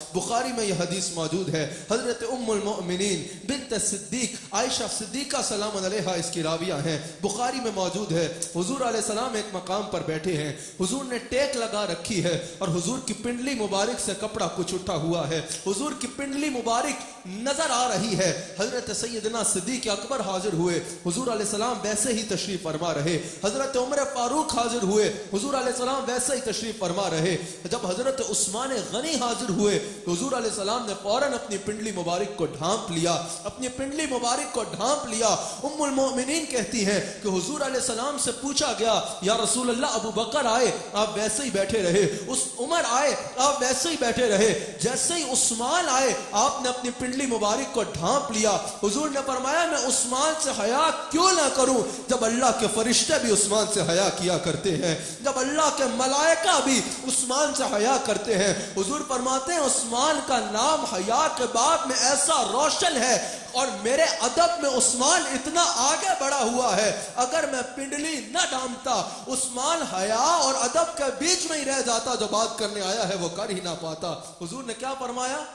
बुखारी में यह हदीस मौजूद है। हजरत उम्मुल मोमिनीन बिन्त सिद्दीक आयशा सिद्दीका सलाम अलैहा इसकी राविया हैं, बुखारी में मौजूद है। हुजूर अलैहिस्सलाम एक मकाम पर बैठे हैं, हुजूर ने टेक लगा रखी है और हुजूर की पिंडली मुबारक से कपड़ा कुछ उठा हुआ है, हुजूर की पिंडली मुबारक नजर आ रही है। हजरत सैयदना सिद्दीक अकबर हाजिर हुए, हुजूर अलैहिस्सलाम वैसे ही तशरीफ फरमा रहे। हजरत उमर फारूक हाजिर हुए, हुजूर अलैहिस्सलाम वैसे ही तशरीफ फरमा रहे। जब हजरत उस्मान गनी हाजिर हुए, हुजूर अलैहिस्सलाम ने फौरन अपनी पिंडली मुबारक को ढांप लिया, अपनी पिंडली मुबारक को ढांप लिया। उम्मुल मोमिनीन कहती हैं कि हुजूर अलैहिस्सलाम से पूछा गया, या रसूल अल्लाह, अबू बकर आए आप वैसे ही बैठे रहे, उस उमर आए आप वैसे ही बैठे रहे, जैसे ही उस्मान आए आपने अपनी पिंडली मुबारक को ढांप लिया। हुजूर ने फरमाया, मैं उस्मान से हया क्यों ना करूं, जब अल्लाह के फरिश्ते भी उस्मान से हया किया करते हैं, जब अल्लाह के मलाइका भी उस्मान से हया करते हैं। हुजूर फरमाते हैं, उस्मान का नाम हया के बाद में ऐसा रोशन है और मेरे अदब में उस्मान इतना आगे बढ़ा हुआ है, अगर मैं पिंडली न डांपता, उस्मान हया और अदब के बीच में ही रह जाता, जो बात करने आया है वो कर ही ना पाता। हुजूर ने क्या फरमाया,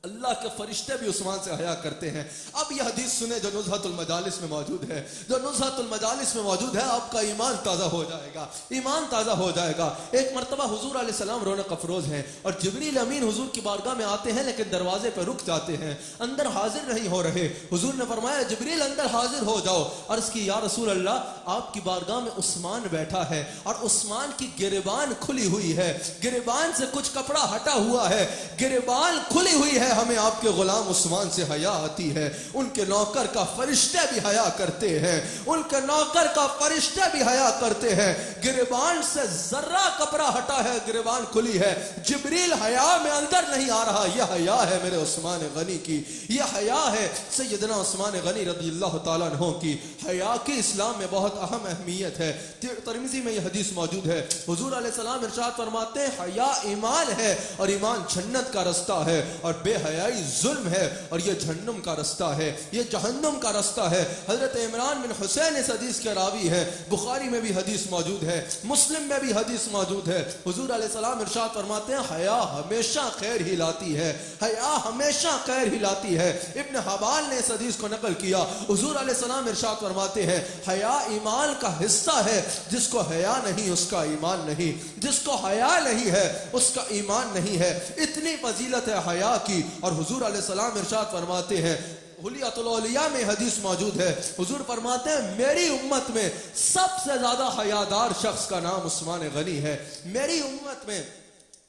अल्लाह के फरिश्ते भी उस्मान से हया करते हैं। अब यह हदीस सुने जो नुज़हतुल मजालिस में मौजूद है, जो नुज़हतुल मजालिस में मौजूद है, आपका ईमान ताज़ा हो जाएगा, ईमान ताज़ा हो जाएगा। एक मरतबा हुजूर अलैहिस्सलाम रौनक अफरोज हैं और जिब्रील अमीन हुजूर की बारगाह में आते हैं, लेकिन दरवाजे पर रुक जाते हैं, अंदर हाजिर नहीं हो रहे। हुजूर ने फरमाया, जिब्रील अंदर हाजिर हो जाओ। अर्ज़ की, या रसूल अल्लाह, आपकी बारगाह में उस्मान बैठा है और उस्मान की गिरबान खुली हुई है, गिरबान से कुछ कपड़ा हटा हुआ है, गिरबान खुली हुई है, हमें आपके गुलाम उस्मान से हया आती है। उनके नौकर का फरिश्ते भी हया करते हैं, उनके नौकर का फरिश्ते भी हया करते हैं। गिरबान से जर्रा कपड़ा हटा है, गिरबान खुली है, जिब्रील हया में अंदर नहीं आ रहा। यह हया है मेरे उस्मान गनी की, यह हया है सैयदना उस्मान गनी रज़ियल्लाहु ताला अन्हु की। हया की इस्लाम में बहुत अहम अहमियत है। तिर्मिज़ी में यह हदीस मौजूद है। हुजूर अलैहिस्सलाम इरशाद फरमाते हैं, हया ईमान है और ईमान जन्नत का रास्ता है और बेहयाई जुल्म है और यह जहन्नुम का रास्ता है, यह जहन्नुम का रास्ता है। हजरत इमरान बिन हुसैन इस हदीस के रावी है, बुखारी में भी हदीस मौजूद है, मुस्लिम में भी हदीस मौजूद है। हुजूर अलैहिस्सलाम इरशाद फरमाते हैं, हया हमेशा खैर ही लाती है, हया हमेशा खैर ही लाती है। इब्न हबाल ने इस हदीस को नकल किया। हुजूर अलैहिस्सलाम इरशाद फरमाते हैं, हया ईमान का हिस्सा है, जिसको हया नहीं उसका ईमान नहीं, जिसको हया नहीं है उसका ईमान नहीं है। इतनी फजीलत है हया की। और हुजूर अलैहिस्सलाम इरशाद फरमाते हैं, हुलियातुल औलिया में हदीस मौजूद है, हुजूर फरमाते हैं, मेरी उम्मत में सबसे ज्यादा हयादार शख्स का नाम उस्मान गनी है। मेरी उम्मत में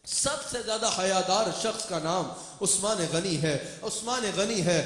सबसे ज्यादा हयादार शख्स का नाम उस्मान गनी है, उस्मान गनी है।